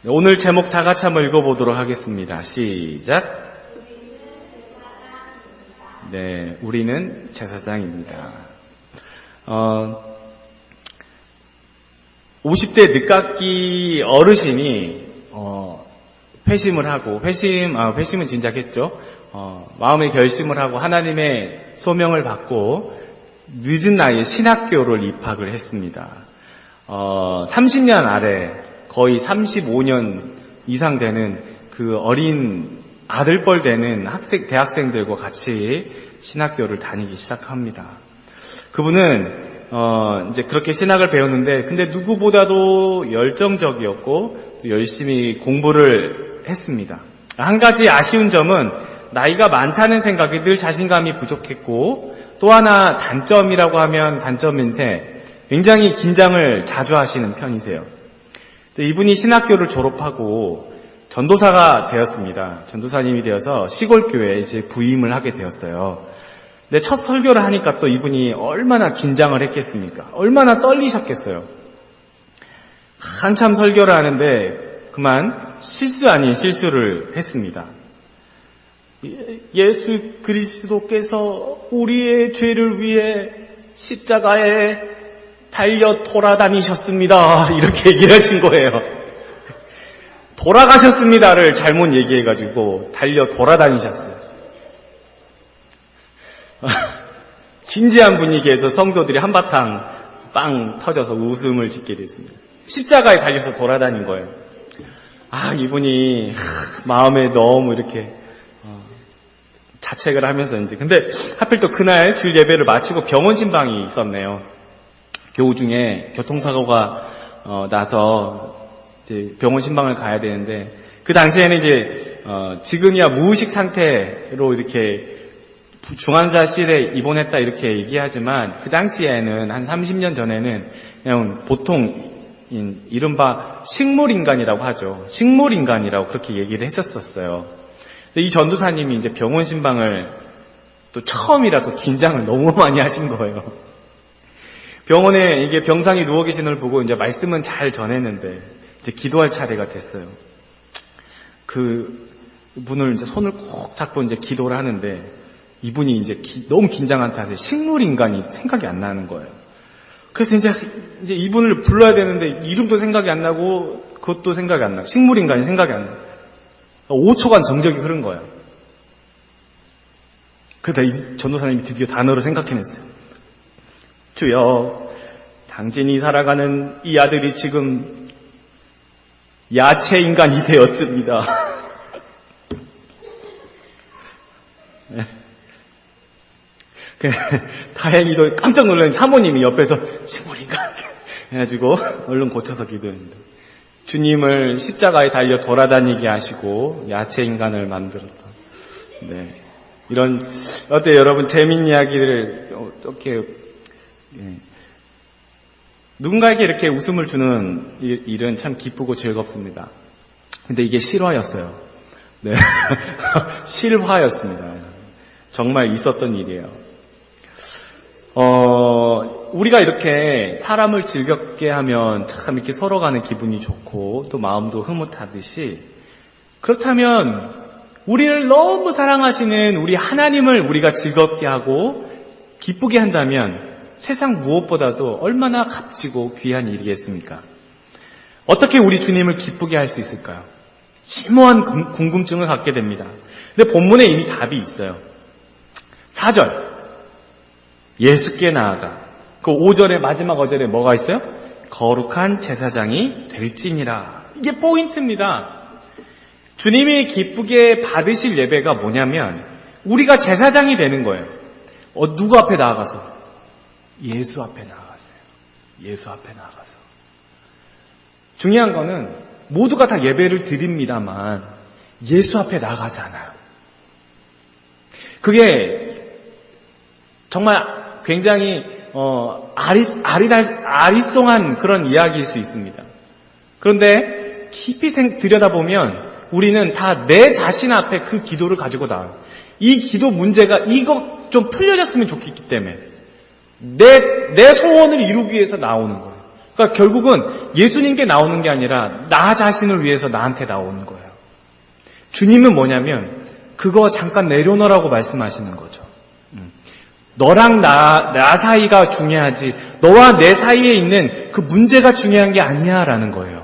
오늘 제목 다 같이 한번 읽어보도록 하겠습니다. 시작. 네, 우리는 제사장입니다. 50대 늦깎이 어르신이 회심을 하고 회심은 진작했죠. 마음의 결심을 하고 하나님의 소명을 받고 늦은 나이에 신학교를 입학을 했습니다. 30년 아래 거의 35년 이상 되는 그 어린 아들뻘 되는 대학생들과 같이 신학교를 다니기 시작합니다. 그분은 이제 그렇게 신학을 배웠는데, 근데 누구보다도 열정적이었고 열심히 공부를 했습니다. 한 가지 아쉬운 점은 나이가 많다는 생각이 늘 자신감이 부족했고, 또 하나 단점이라고 하면 단점인데 굉장히 긴장을 자주 하시는 편이세요. 이분이 신학교를 졸업하고 전도사가 되었습니다. 전도사님이 되어서 시골 교회에 이제 부임을 하게 되었어요. 근데 첫 설교를 하니까 또 이분이 얼마나 긴장을 했겠습니까? 얼마나 떨리셨겠어요. 한참 설교를 하는데 그만 실수 아닌 실수를 했습니다. 예수 그리스도께서 우리의 죄를 위해 십자가에 달려 돌아다니셨습니다. 이렇게 얘기를 하신 거예요. 돌아가셨습니다를 잘못 얘기해가지고 달려 돌아다니셨어요. 진지한 분위기에서 성도들이 한바탕 빵 터져서 웃음을 짓게 됐습니다. 십자가에 달려서 돌아다닌 거예요. 이분이 마음에 너무 이렇게 자책을 하면서 이제, 근데 하필 또 그날 주일 예배를 마치고 병원 신방이 있었네요. 교우 중에 교통사고가 나서 이제 병원 신방을 가야 되는데, 그 당시에는 이제 지금이야 무의식 상태로 이렇게 중환자실에 입원했다 이렇게 얘기하지만, 그 당시에는 한 30년 전에는 그냥 보통 이른바 식물인간이라고 하죠. 식물인간이라고 그렇게 얘기를 했었어요. 근데 이 전도사님이 이제 병원 신방을 또 처음이라서 긴장을 너무 많이 하신 거예요. 병원에 이게 병상이 누워 계신 걸 보고 이제 말씀은 잘 전했는데 이제 기도할 차례가 됐어요. 그 분을 이제 손을 꼭 잡고 이제 기도를 하는데, 이분이 이제 너무 긴장한 탓에 식물인간이 생각이 안 나는 거예요. 그래서 이제 이분을 불러야 되는데 이름도 생각이 안 나고 그것도 생각이 안 나고 식물인간이 생각이 안 나고 5초간 정적이 흐른 거예요. 그러다 이 전도사님이 드디어 단어를 생각해냈어요. 주여, 당신이 살아가는 이 아들이 지금 야채인간이 되었습니다. 네. 다행히도 깜짝 놀란 사모님이 옆에서 식물인간 해가지고 얼른 고쳐서 기도했는데, 주님을 십자가에 달려 돌아다니게 하시고 야채인간을 만들었다. 네. 이런, 어때요 여러분? 재미있는 이야기를 어떻게, 누군가에게 이렇게 웃음을 주는 일은 참 기쁘고 즐겁습니다. 근데 이게 실화였어요. 네. 실화였습니다. 정말 있었던 일이에요. 우리가 이렇게 사람을 즐겁게 하면 참 이렇게 서로 간에 기분이 좋고 또 마음도 흐뭇하듯이, 그렇다면 우리를 너무 사랑하시는 우리 하나님을 우리가 즐겁게 하고 기쁘게 한다면 세상 무엇보다도 얼마나 값지고 귀한 일이겠습니까? 어떻게 우리 주님을 기쁘게 할 수 있을까요? 심오한 궁금증을 갖게 됩니다. 근데 본문에 이미 답이 있어요. 4절. 예수께 나아가. 그 5절의 마지막 어절에 뭐가 있어요? 거룩한 제사장이 될지니라. 이게 포인트입니다. 주님이 기쁘게 받으실 예배가 뭐냐면 우리가 제사장이 되는 거예요. 누구 앞에 나아가서? 예수 앞에 나아갔어요. 예수 앞에 나아가서. 중요한 거는 모두가 다 예배를 드립니다만 예수 앞에 나가지 않아요. 그게 정말 굉장히 아리송한 그런 이야기일 수 있습니다. 그런데 깊이 들여다보면 우리는 다 내 자신 앞에 그 기도를 가지고 나와요. 이 기도 문제가 이거 좀 풀려졌으면 좋겠기 때문에 내 소원을 이루기 위해서 나오는 거예요. 그러니까 결국은 예수님께 나오는 게 아니라 나 자신을 위해서 나한테 나오는 거예요. 주님은 뭐냐면 그거 잠깐 내려놓으라고 말씀하시는 거죠. 너랑 나 사이가 중요하지 너와 내 사이에 있는 그 문제가 중요한 게 아니야 라는 거예요.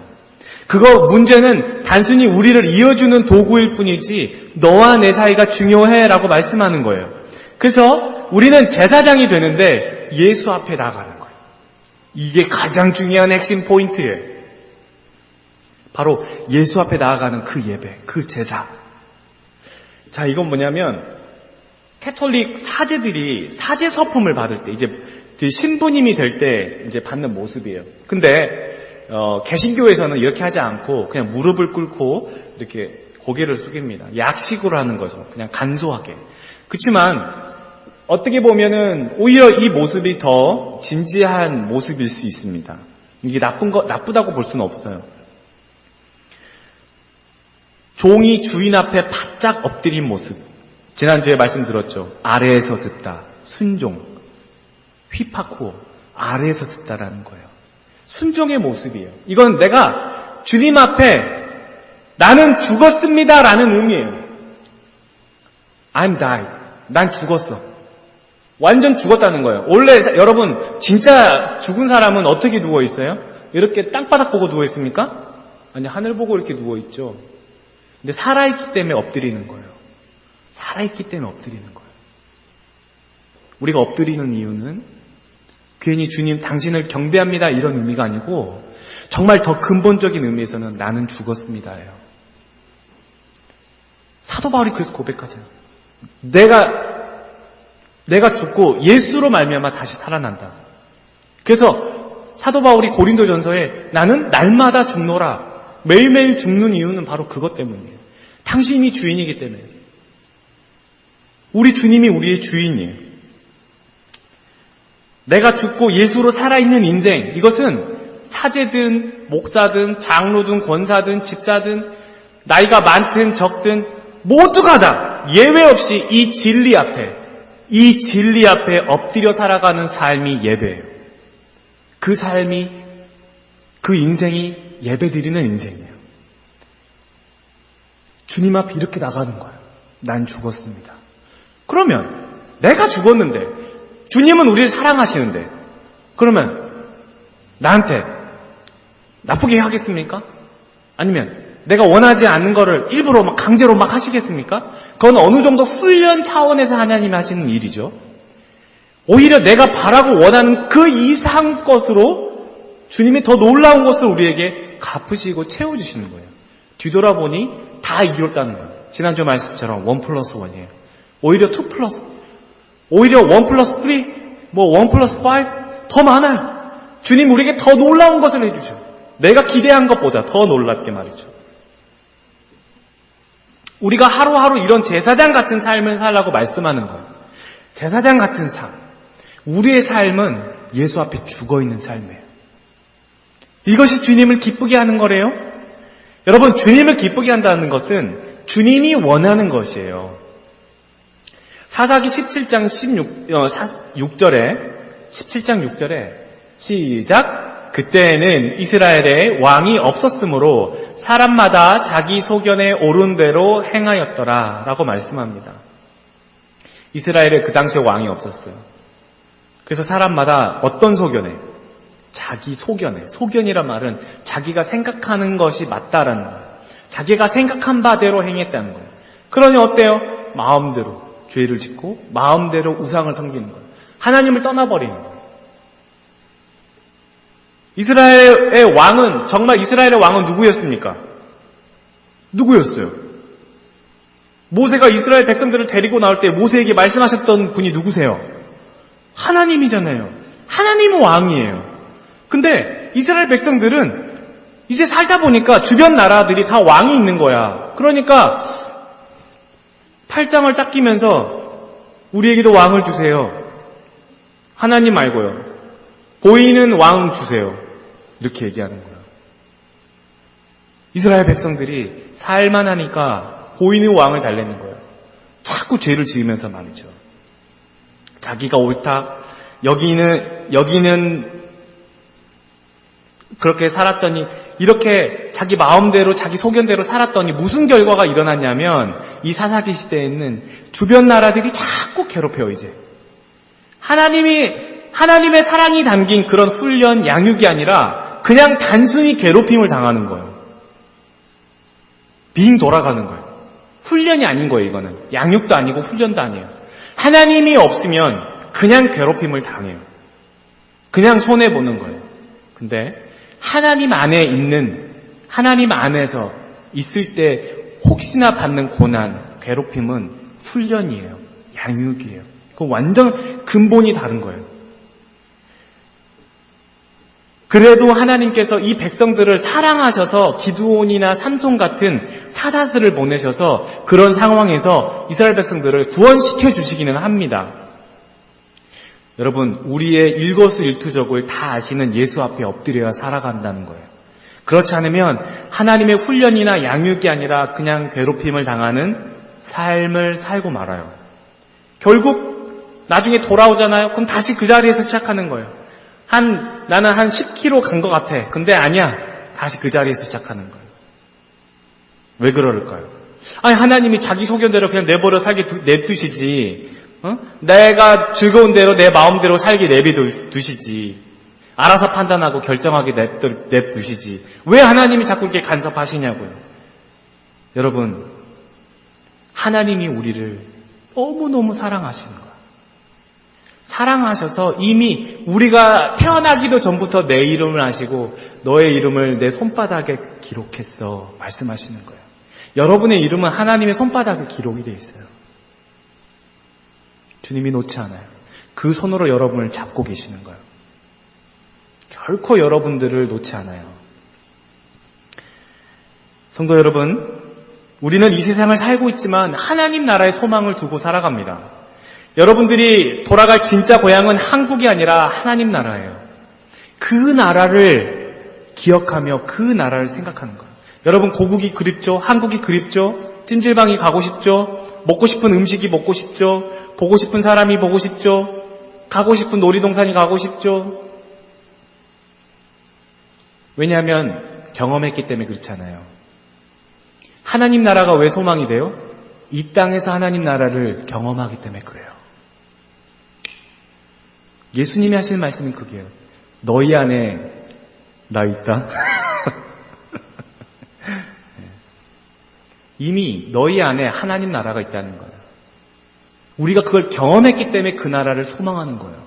그거 문제는 단순히 우리를 이어주는 도구일 뿐이지 너와 내 사이가 중요해 라고 말씀하는 거예요. 그래서 우리는 제사장이 되는데 예수 앞에 나가는 거예요. 이게 가장 중요한 핵심 포인트예요. 바로 예수 앞에 나아가는 그 예배, 그 제사. 자, 이건 뭐냐면 캐톨릭 사제들이 사제 서품을 받을 때 이제 신부님이 될 때 이제 받는 모습이에요. 근데 개신교에서는 이렇게 하지 않고 그냥 무릎을 꿇고 이렇게 고개를 숙입니다. 약식으로 하는 거죠. 그냥 간소하게. 그렇지만 어떻게 보면은 오히려 이 모습이 더 진지한 모습일 수 있습니다. 이게 나쁘다고 볼 수는 없어요. 종이 주인 앞에 바짝 엎드린 모습. 지난주에 말씀드렸죠. 아래에서 듣다. 순종. 휘파쿠어. 아래에서 듣다라는 거예요. 순종의 모습이에요. 이건 내가 주님 앞에 나는 죽었습니다라는 의미예요. I'm died. 난 죽었어. 완전 죽었다는 거예요. 원래 여러분 진짜 죽은 사람은 어떻게 누워 있어요? 이렇게 땅바닥 보고 누워 있습니까? 아니 하늘 보고 이렇게 누워 있죠. 근데 살아있기 때문에 엎드리는 거예요. 살아있기 때문에 엎드리는 거예요. 우리가 엎드리는 이유는 괜히 주님 당신을 경배합니다 이런 의미가 아니고 정말 더 근본적인 의미에서는 나는 죽었습니다예요. 사도 바울이 그래서 고백하잖아요. 내가 죽고 예수로 말미암아 다시 살아난다. 그래서 사도 바울이 고린도전서에 나는 날마다 죽노라. 매일매일 죽는 이유는 바로 그것 때문이에요. 당신이 주인이기 때문에. 우리 주님이 우리의 주인이에요. 내가 죽고 예수로 살아있는 인생, 이것은 사제든 목사든 장로든 권사든 집사든 나이가 많든 적든 모두가 다 예외 없이 이 진리 앞에 엎드려 살아가는 삶이 예배예요. 그 삶이, 그 인생이 예배드리는 인생이에요. 주님 앞에 이렇게 나가는 거예요. 난 죽었습니다. 그러면 내가 죽었는데 주님은 우리를 사랑하시는데 그러면 나한테 나쁘게 하겠습니까? 아니면 내가 원하지 않는 거를 일부러 막 강제로 막 하시겠습니까? 그건 어느 정도 훈련 차원에서 하나님이 하시는 일이죠. 오히려 내가 바라고 원하는 그 이상 것으로 주님이 더 놀라운 것을 우리에게 갚으시고 채워주시는 거예요. 뒤돌아보니 다 이뤘다는 거예요. 지난주 말씀처럼 1+1이에요. 오히려 2+, 오히려 1+3, 1+5 더 많아요. 주님 우리에게 더 놀라운 것을 해주셔요. 내가 기대한 것보다 더 놀랍게 말이죠. 우리가 하루하루 이런 제사장 같은 삶을 살라고 말씀하는 거예요. 제사장 같은 삶. 우리의 삶은 예수 앞에 죽어있는 삶이에요. 이것이 주님을 기쁘게 하는 거래요. 여러분, 주님을 기쁘게 한다는 것은 주님이 원하는 것이에요. 사사기 17장 6절에 시작. 그때에는 이스라엘에 왕이 없었으므로 사람마다 자기 소견에 옳은 대로 행하였더라 라고 말씀합니다. 이스라엘에 그 당시에 왕이 없었어요. 그래서 사람마다 어떤 소견에? 자기 소견에. 소견이란 말은 자기가 생각하는 것이 맞다라는 거예요. 자기가 생각한 바대로 행했다는 거예요. 그러니 어때요? 마음대로 죄를 짓고 마음대로 우상을 섬기는 거예요. 하나님을 떠나버리는 거예요. 이스라엘의 왕은, 정말 이스라엘의 왕은 누구였습니까? 누구였어요? 모세가 이스라엘 백성들을 데리고 나올 때 모세에게 말씀하셨던 분이 누구세요? 하나님이잖아요. 하나님은 왕이에요. 근데 이스라엘 백성들은 이제 살다 보니까 주변 나라들이 다 왕이 있는 거야. 그러니까 팔짱을 딱 끼면서 우리에게도 왕을 주세요. 하나님 말고요. 보이는 왕 주세요. 이렇게 얘기하는 거예요. 이스라엘 백성들이 살만하니까 보이는 왕을 달래는 거예요. 자꾸 죄를 지으면서 말이죠. 자기가 옳다. 여기는 그렇게 살았더니, 이렇게 자기 마음대로 자기 소견대로 살았더니 무슨 결과가 일어났냐면 이 사사기 시대에는 주변 나라들이 자꾸 괴롭혀요. 이제 하나님의 사랑이 담긴 그런 훈련, 양육이 아니라 그냥 단순히 괴롭힘을 당하는 거예요. 빙 돌아가는 거예요. 훈련이 아닌 거예요. 이거는 양육도 아니고 훈련도 아니에요. 하나님이 없으면 그냥 괴롭힘을 당해요. 그냥 손해보는 거예요. 근데 하나님 안에서 있을 때 혹시나 받는 고난, 괴롭힘은 훈련이에요. 양육이에요. 그 완전 근본이 다른 거예요. 그래도 하나님께서 이 백성들을 사랑하셔서 기드온이나 삼손 같은 사사들을 보내셔서 그런 상황에서 이스라엘 백성들을 구원시켜 주시기는 합니다. 여러분, 우리의 일거수일투족을 다 아시는 예수 앞에 엎드려야 살아간다는 거예요. 그렇지 않으면 하나님의 훈련이나 양육이 아니라 그냥 괴롭힘을 당하는 삶을 살고 말아요. 결국 나중에 돌아오잖아요. 그럼 다시 그 자리에서 시작하는 거예요. 나는 한 10km 간 것 같아. 근데 아니야. 다시 그 자리에서 시작하는 거예요. 왜 그럴까요? 아니, 하나님이 자기 소견대로 그냥 내버려 살게 냅두시지. 내가 즐거운 대로 내 마음대로 살게 내비두시지. 알아서 판단하고 결정하게 냅두시지. 왜 하나님이 자꾸 이렇게 간섭하시냐고요. 여러분, 하나님이 우리를 너무너무 사랑하시는 거예요. 사랑하셔서 이미 우리가 태어나기도 전부터 내 이름을 아시고 너의 이름을 내 손바닥에 기록했어 말씀하시는 거예요. 여러분의 이름은 하나님의 손바닥에 기록이 되어 있어요. 주님이 놓지 않아요. 그 손으로 여러분을 잡고 계시는 거예요. 결코 여러분들을 놓지 않아요. 성도 여러분, 우리는 이 세상을 살고 있지만 하나님 나라의 소망을 두고 살아갑니다. 여러분들이 돌아갈 진짜 고향은 한국이 아니라 하나님 나라예요. 그 나라를 기억하며 그 나라를 생각하는 거예요. 여러분, 고국이 그립죠? 한국이 그립죠? 찜질방이 가고 싶죠? 먹고 싶은 음식이 먹고 싶죠? 보고 싶은 사람이 보고 싶죠? 가고 싶은 놀이동산이 가고 싶죠? 왜냐하면 경험했기 때문에 그렇잖아요. 하나님 나라가 왜 소망이 돼요? 이 땅에서 하나님 나라를 경험하기 때문에 그래요. 예수님이 하시는 말씀은 그게요. 너희 안에 나 있다. 이미 너희 안에 하나님 나라가 있다는 거예요. 우리가 그걸 경험했기 때문에 그 나라를 소망하는 거예요.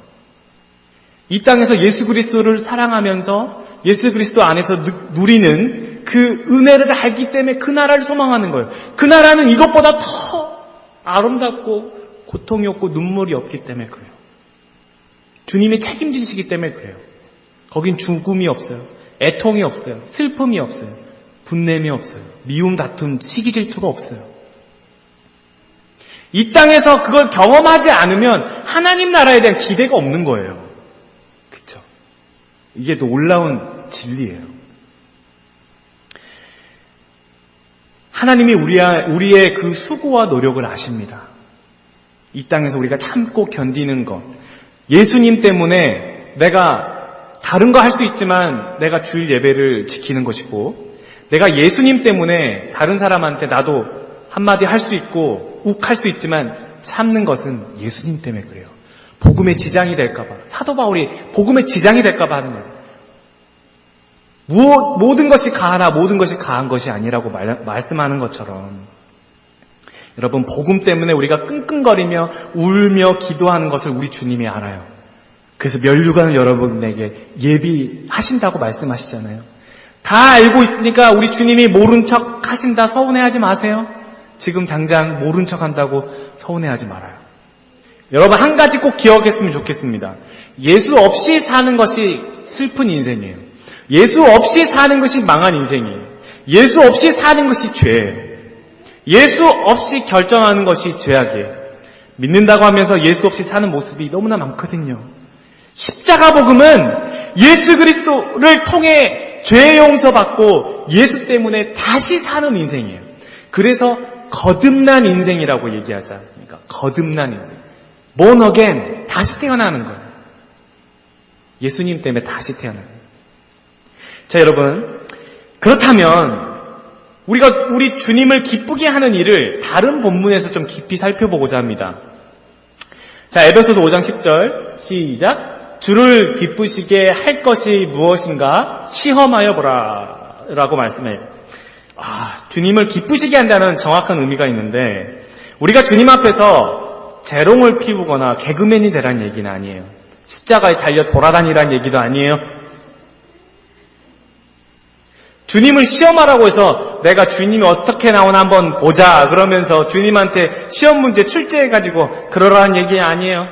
이 땅에서 예수 그리스도를 사랑하면서 예수 그리스도 안에서 누리는 그 은혜를 알기 때문에 그 나라를 소망하는 거예요. 그 나라는 이것보다 더 아름답고 고통이 없고 눈물이 없기 때문에 그래요. 주님이 책임지시기 때문에 그래요. 거긴 죽음이 없어요. 애통이 없어요. 슬픔이 없어요. 분냄이 없어요. 미움, 다툼, 시기 질투가 없어요. 이 땅에서 그걸 경험하지 않으면 하나님 나라에 대한 기대가 없는 거예요. 그렇죠? 이게 놀라운 진리예요. 하나님이 우리의 그 수고와 노력을 아십니다. 이 땅에서 우리가 참고 견디는 것, 예수님 때문에 내가 다른 거 할 수 있지만 내가 주일 예배를 지키는 것이고, 내가 예수님 때문에 다른 사람한테 나도 한마디 할 수 있고 욱할 수 있지만 참는 것은 예수님 때문에 그래요. 복음의 지장이 될까봐, 사도 바울이 복음의 지장이 될까봐 하는 거예요. 모든 것이 가하나 모든 것이 가한 것이 아니라고 말씀하는 것처럼, 여러분, 복음 때문에 우리가 끙끙거리며 울며 기도하는 것을 우리 주님이 알아요. 그래서 면류관을 여러분에게 예비하신다고 말씀하시잖아요. 다 알고 있으니까 우리 주님이 모른 척 하신다 서운해하지 마세요. 지금 당장 모른 척 한다고 서운해하지 말아요. 여러분, 한 가지 꼭 기억했으면 좋겠습니다. 예수 없이 사는 것이 슬픈 인생이에요. 예수 없이 사는 것이 망한 인생이에요. 예수 없이 사는 것이 죄예요. 예수 없이 결정하는 것이 죄악이에요. 믿는다고 하면서 예수 없이 사는 모습이 너무나 많거든요. 십자가 복음은 예수 그리스도를 통해 죄 용서받고 예수 때문에 다시 사는 인생이에요. 그래서 거듭난 인생이라고 얘기하지 않습니까? 거듭난 인생. born again, 다시 태어나는 거예요. 예수님 때문에 다시 태어나는 거예요. 자, 여러분, 그렇다면 우리가 우리 주님을 기쁘게 하는 일을 다른 본문에서 좀 깊이 살펴보고자 합니다. 자, 에베소서 5장 10절 시작. 주를 기쁘시게 할 것이 무엇인가 시험하여 보라 라고 말씀해요. 주님을 기쁘시게 한다는 정확한 의미가 있는데, 우리가 주님 앞에서 재롱을 피우거나 개그맨이 되라는 얘기는 아니에요. 십자가에 달려 돌아다니라는 얘기도 아니에요. 주님을 시험하라고 해서 내가 주님이 어떻게 나오나 한번 보자 그러면서 주님한테 시험 문제 출제해가지고 그러라는 얘기 아니에요.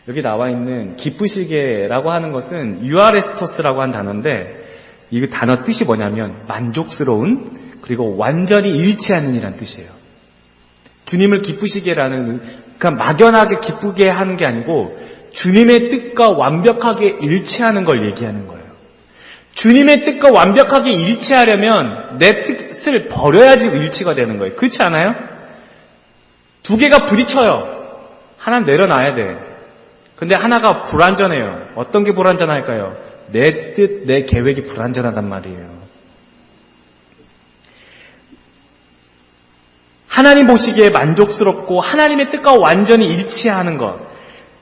여기 나와 있는 기쁘시게라고 하는 것은 유아레스토스라고 한 단어인데, 이 단어 뜻이 뭐냐면 만족스러운, 그리고 완전히 일치하는 이란 뜻이에요. 주님을 기쁘시게라는, 그러니까 막연하게 기쁘게 하는 게 아니고 주님의 뜻과 완벽하게 일치하는 걸 얘기하는 거예요. 주님의 뜻과 완벽하게 일치하려면 내 뜻을 버려야지 일치가 되는 거예요. 그렇지 않아요? 두 개가 부딪혀요. 하나는 내려놔야 돼. 근데 하나가 불완전해요. 어떤 게 불완전할까요? 내 뜻, 내 계획이 불완전하단 말이에요. 하나님 보시기에 만족스럽고 하나님의 뜻과 완전히 일치하는 것.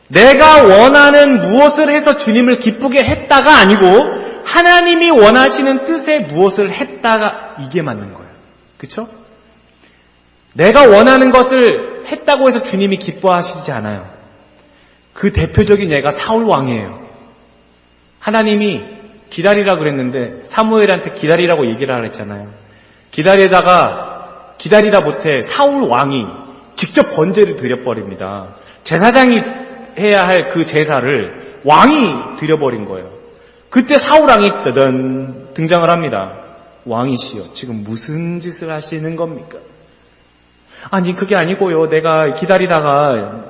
내가 원하는 무엇을 해서 주님을 기쁘게 했다가 아니고 하나님이 원하시는 뜻에 무엇을 했다가, 이게 맞는 거예요. 그렇죠? 내가 원하는 것을 했다고 해서 주님이 기뻐하시지 않아요. 그 대표적인 예가 사울 왕이에요. 하나님이 기다리라 그랬는데 사무엘한테 기다리라고 얘기를 하라 했잖아요. 기다리다 못해 사울 왕이 직접 번제를 드려버립니다. 제사장이 해야 할 그 제사를 왕이 드려버린 거예요. 그때 사울 왕이 뜨든 등장을 합니다. 왕이시여, 지금 무슨 짓을 하시는 겁니까? 아니, 그게 아니고요. 내가 기다리다가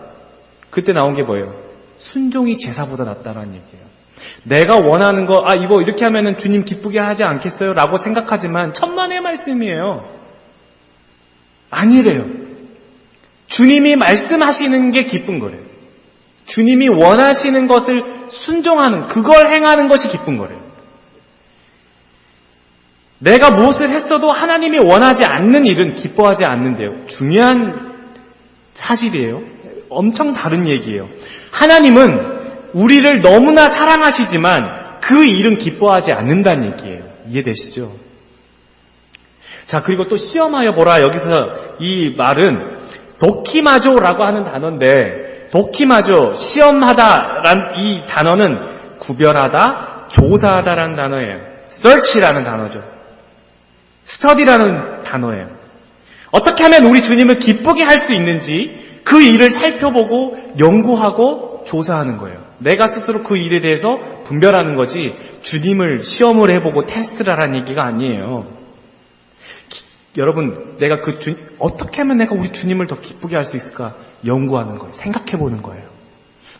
그때 나온 게 뭐예요? 순종이 제사보다 낫다라는 얘기예요. 내가 원하는 거, 이거 이렇게 하면은 주님 기쁘게 하지 않겠어요? 라고 생각하지만 천만의 말씀이에요. 아니래요. 주님이 말씀하시는 게 기쁜 거래요. 주님이 원하시는 것을 순종하는, 그걸 행하는 것이 기쁜 거래요. 내가 무엇을 했어도 하나님이 원하지 않는 일은 기뻐하지 않는데요. 중요한 사실이에요. 엄청 다른 얘기예요. 하나님은 우리를 너무나 사랑하시지만 그 일은 기뻐하지 않는다는 얘기예요. 이해되시죠? 자, 그리고 또 시험하여 보라. 여기서 이 말은 도키마조라고 하는 단어인데, 도키마조, 시험하다란 이 단어는 구별하다, 조사하다라는 단어예요. search라는 단어죠. study라는 단어예요. 어떻게 하면 우리 주님을 기쁘게 할 수 있는지 그 일을 살펴보고 연구하고 조사하는 거예요. 내가 스스로 그 일에 대해서 분별하는 거지 주님을 시험을 해보고 테스트를 하라는 얘기가 아니에요. 여러분, 내가 어떻게 하면 내가 우리 주님을 더 기쁘게 할 수 있을까? 연구하는 거예요. 생각해보는 거예요.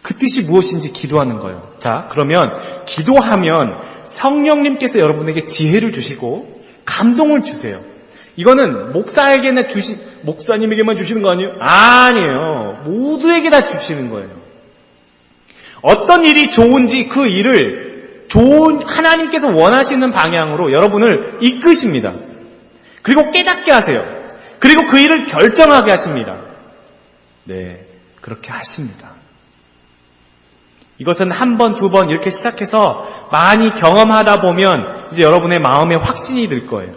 그 뜻이 무엇인지 기도하는 거예요. 자, 그러면 기도하면 성령님께서 여러분에게 지혜를 주시고 감동을 주세요. 이거는 목사님에게만 주시는 거 아니에요? 아니에요. 모두에게 다 주시는 거예요. 어떤 일이 좋은지 그 일을 하나님께서 원하시는 방향으로 여러분을 이끄십니다. 그리고 깨닫게 하세요. 그리고 그 일을 결정하게 하십니다. 네, 그렇게 하십니다. 이것은 한 번, 두 번 이렇게 시작해서 많이 경험하다 보면 이제 여러분의 마음에 확신이 들 거예요.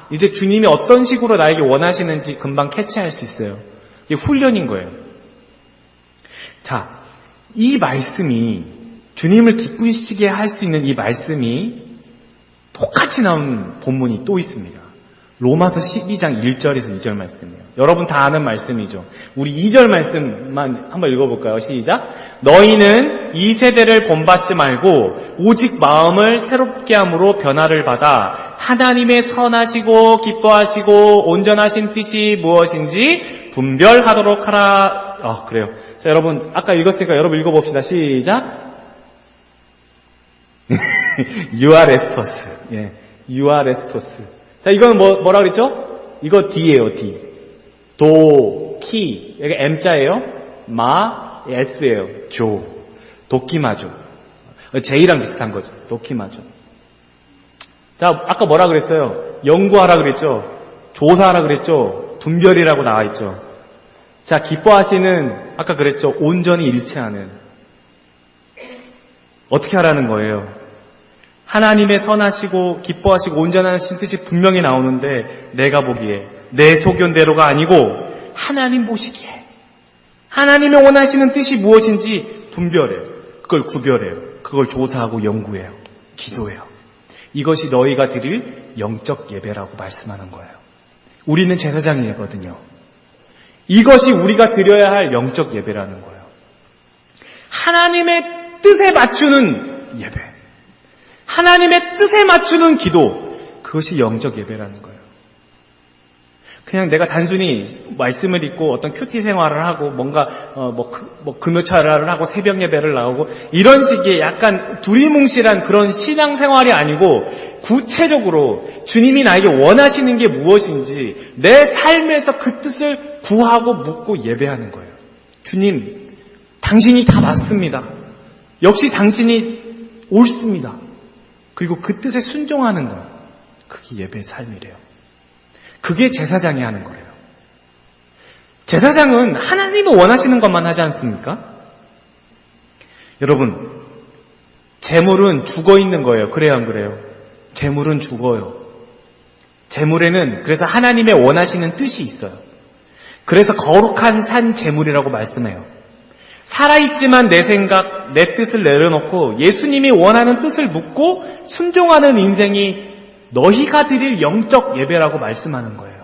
이제 주님이 어떤 식으로 나에게 원하시는지 금방 캐치할 수 있어요. 이게 훈련인 거예요. 자, 이 말씀이, 주님을 기쁘시게 할 수 있는 이 말씀이 똑같이 나온 본문이 또 있습니다. 로마서 12장 1절에서 2절 말씀이에요. 여러분 다 아는 말씀이죠. 우리 2절 말씀만 한번 읽어볼까요? 시작. 너희는 이 세대를 본받지 말고 오직 마음을 새롭게 함으로 변화를 받아 하나님의 선하시고 기뻐하시고 온전하신 뜻이 무엇인지 분별하도록 하라. 그래요. 자, 여러분 아까 읽었으니까 여러분 읽어봅시다. 시작. 유아레스토스. 예, 유아레스토스. 자, 이건 뭐라 그랬죠? 이거 D예요, D. 도, 키. 여기 M자예요. 마, S예요. 조. 도끼마조. 제의랑 비슷한 거죠. 놓기마죠. 자, 아까 뭐라 그랬어요? 연구하라 그랬죠? 조사하라 그랬죠? 분별이라고 나와 있죠. 자, 기뻐하시는, 아까 그랬죠? 온전히 일치하는. 어떻게 하라는 거예요? 하나님의 선하시고 기뻐하시고 온전하신 뜻이 분명히 나오는데 내가 보기에 내 소견대로가 아니고 하나님 보시기에 하나님의 원하시는 뜻이 무엇인지 분별해요. 그걸 구별해요. 그걸 조사하고 연구해요. 기도해요. 이것이 너희가 드릴 영적 예배라고 말씀하는 거예요. 우리는 제사장이거든요. 이것이 우리가 드려야 할 영적 예배라는 거예요. 하나님의 뜻에 맞추는 예배. 하나님의 뜻에 맞추는 기도. 그것이 영적 예배라는 거예요. 그냥 내가 단순히 말씀을 읽고 어떤 큐티 생활을 하고 뭔가 금요차를 하고 새벽 예배를 나오고 이런 식의 약간 두리뭉실한 그런 신앙 생활이 아니고 구체적으로 주님이 나에게 원하시는 게 무엇인지 내 삶에서 그 뜻을 구하고 묻고 예배하는 거예요. 주님, 당신이 다 맞습니다. 역시 당신이 옳습니다. 그리고 그 뜻에 순종하는 거예요. 그게 예배의 삶이래요. 그게 제사장이 하는 거예요. 제사장은 하나님이 원하시는 것만 하지 않습니까? 여러분, 제물은 죽어 있는 거예요. 그래요, 안 그래요? 제물은 죽어요. 제물에는 그래서 하나님의 원하시는 뜻이 있어요. 그래서 거룩한 산 제물이라고 말씀해요. 살아있지만 내 생각, 내 뜻을 내려놓고 예수님이 원하는 뜻을 묻고 순종하는 인생이 너희가 드릴 영적 예배라고 말씀하는 거예요.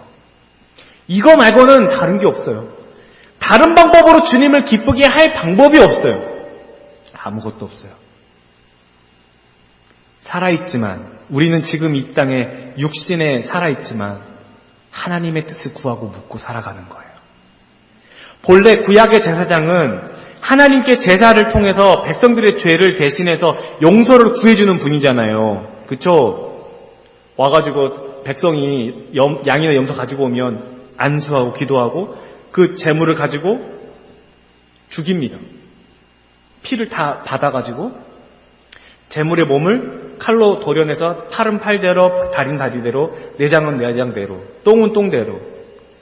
이거 말고는 다른 게 없어요. 다른 방법으로 주님을 기쁘게 할 방법이 없어요. 아무것도 없어요. 살아있지만, 우리는 지금 이 땅에 육신에 살아있지만 하나님의 뜻을 구하고 묻고 살아가는 거예요. 본래 구약의 제사장은 하나님께 제사를 통해서 백성들의 죄를 대신해서 용서를 구해주는 분이잖아요. 그쵸? 와가지고 백성이 양이나 염소 가지고 오면 안수하고 기도하고 그 제물을 가지고 죽입니다. 피를 다 받아가지고 제물의 몸을 칼로 도려내서 팔은 팔대로, 다리는 다리대로, 내장은 내장대로, 똥은 똥대로,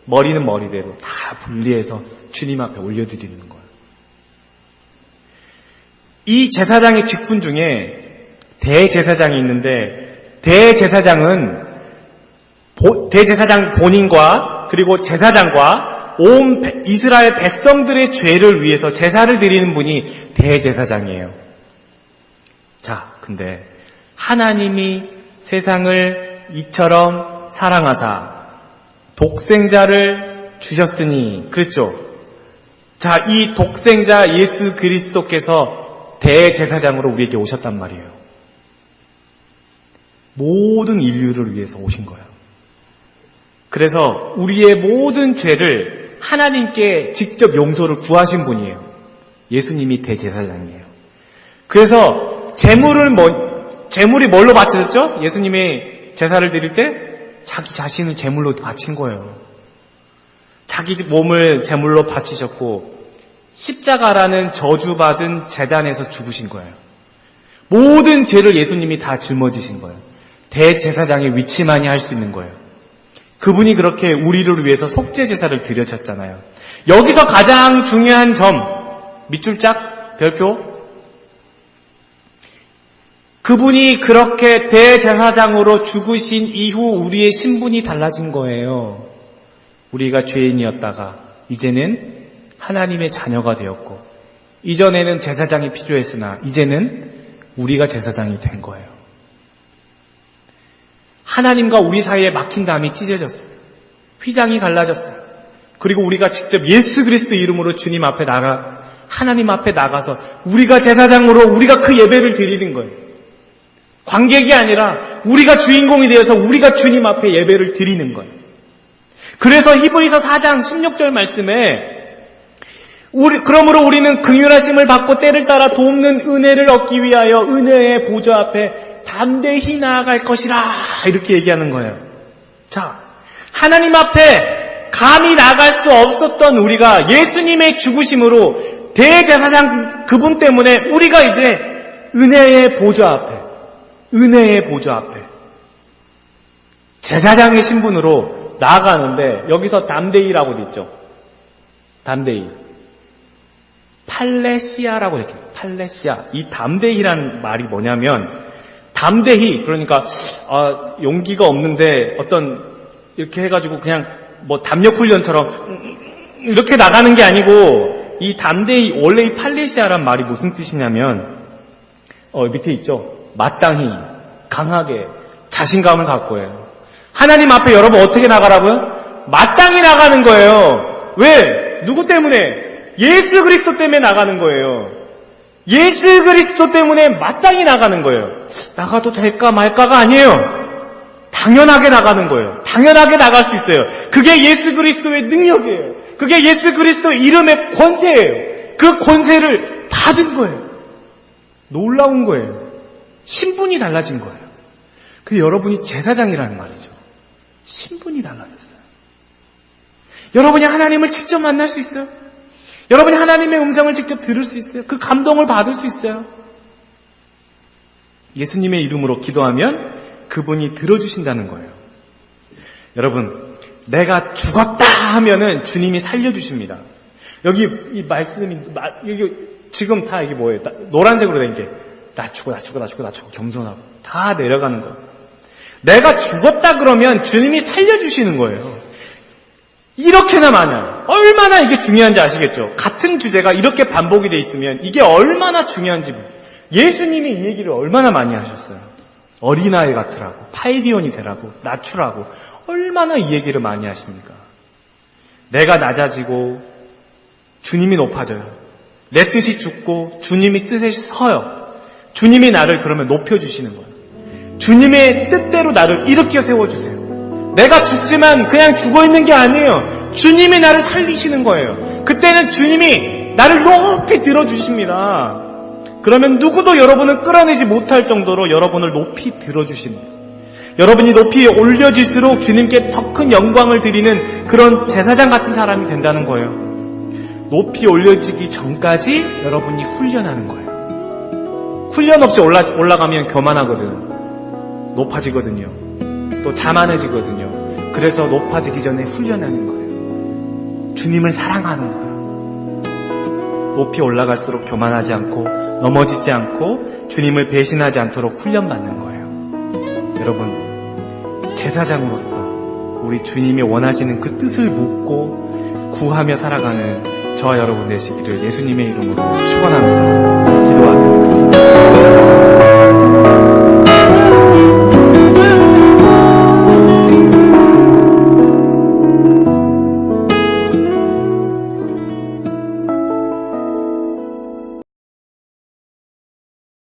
머리는 머리대로 다 분리해서 주님 앞에 올려드리는 거예요. 이 제사장의 직분 중에 대제사장이 있는데 대제사장 본인과 그리고 제사장과 온 이스라엘 백성들의 죄를 위해서 제사를 드리는 분이 대제사장이에요. 자, 근데 하나님이 세상을 이처럼 사랑하사 독생자를 주셨으니, 그랬죠? 자, 이 독생자 예수 그리스도께서 대제사장으로 우리에게 오셨단 말이에요. 모든 인류를 위해서 오신 거예요. 그래서 우리의 모든 죄를 하나님께 직접 용서를 구하신 분이에요. 예수님이 대제사장이에요. 그래서 제물이 뭘로 바쳐졌죠? 예수님이 제사를 드릴 때 자기 자신을 제물로 바친 거예요. 자기 몸을 제물로 바치셨고 십자가라는 저주받은 제단에서 죽으신 거예요. 모든 죄를 예수님이 다 짊어지신 거예요. 대제사장의 위치만이 할 수 있는 거예요. 그분이 그렇게 우리를 위해서 속죄 제사를 드려졌잖아요. 여기서 가장 중요한 점, 밑줄짝, 별표. 그분이 그렇게 대제사장으로 죽으신 이후 우리의 신분이 달라진 거예요. 우리가 죄인이었다가 이제는 하나님의 자녀가 되었고, 이전에는 제사장이 필요했으나 이제는 우리가 제사장이 된 거예요. 하나님과 우리 사이에 막힌 담이 찢어졌어요. 휘장이 갈라졌어요. 그리고 우리가 직접 예수 그리스도 이름으로 주님 앞에 하나님 앞에 나가서 우리가 제사장으로 우리가 그 예배를 드리는 거예요. 관객이 아니라 우리가 주인공이 되어서 우리가 주님 앞에 예배를 드리는 거예요. 그래서 히브리서 4장 16절 말씀에 그러므로 우리는 긍휼하심을 받고 때를 따라 돕는 은혜를 얻기 위하여 은혜의 보좌 앞에 담대히 나아갈 것이라, 이렇게 얘기하는 거예요. 자, 하나님 앞에 감히 나갈 수 없었던 우리가 예수님의 죽으심으로 대제사장 그분 때문에 우리가 이제 은혜의 보좌 앞에, 은혜의 보좌 앞에 제사장의 신분으로 나아가는데, 여기서 담대이라고 돼 있죠. 담대이. 팔레시아라고 적혀있어요. 팔레시아. 이 담대이란 말이 뭐냐면, 담대히, 그러니까 용기가 없는데 어떤 이렇게 해가지고 그냥 뭐 담력 훈련처럼 이렇게 나가는 게 아니고, 이 담대히, 원래 이 팔레시아란 말이 무슨 뜻이냐면, 밑에 있죠. 마땅히, 강하게, 자신감을 갖고요. 하나님 앞에 여러분 어떻게 나가라고요? 마땅히 나가는 거예요. 왜? 누구 때문에? 예수 그리스도 때문에 나가는 거예요. 예수 그리스도 때문에 마땅히 나가는 거예요. 나가도 될까 말까가 아니에요. 당연하게 나가는 거예요. 당연하게 나갈 수 있어요. 그게 예수 그리스도의 능력이에요. 그게 예수 그리스도 이름의 권세예요. 그 권세를 받은 거예요. 놀라운 거예요. 신분이 달라진 거예요. 그 여러분이 제사장이라는 말이죠. 신분이 달라졌어요. 여러분이 하나님을 직접 만날 수 있어요. 여러분이 하나님의 음성을 직접 들을 수 있어요. 그 감동을 받을 수 있어요. 예수님의 이름으로 기도하면 그분이 들어주신다는 거예요. 여러분, 내가 죽었다 하면은 주님이 살려주십니다. 여기 이 말씀이, 여기 지금 다 이게 뭐예요? 노란색으로 된 게 낮추고 겸손하고 다 내려가는 거예요. 내가 죽었다 그러면 주님이 살려주시는 거예요. 이렇게나 많아요. 얼마나 이게 중요한지 아시겠죠? 같은 주제가 이렇게 반복이 돼 있으면 이게 얼마나 중요한지. 예수님이 이 얘기를 얼마나 많이 하셨어요. 어린아이 같으라고, 파이디온이 되라고, 낮추라고, 얼마나 이 얘기를 많이 하십니까? 내가 낮아지고 주님이 높아져요. 내 뜻이 죽고 주님이 뜻에 서요. 주님이 나를 그러면 높여주시는 거예요. 주님의 뜻대로 나를 일으켜 세워주세요. 내가 죽지만 그냥 죽어있는 게 아니에요. 주님이 나를 살리시는 거예요. 그때는 주님이 나를 높이 들어주십니다. 그러면 누구도 여러분을 끌어내지 못할 정도로 여러분을 높이 들어주시는 거예요. 여러분이 높이 올려질수록 주님께 더 큰 영광을 드리는 그런 제사장 같은 사람이 된다는 거예요. 높이 올려지기 전까지 여러분이 훈련하는 거예요. 훈련 없이 올라가면 교만하거든. 높아지거든요. 또 자만해지거든요. 그래서 높아지기 전에 훈련하는 거예요. 주님을 사랑하는 거예요. 높이 올라갈수록 교만하지 않고 넘어지지 않고 주님을 배신하지 않도록 훈련받는 거예요. 여러분, 제사장으로서 우리 주님이 원하시는 그 뜻을 묻고 구하며 살아가는 저와 여러분 되시기를 예수님의 이름으로 축원합니다. 기도하겠습니다.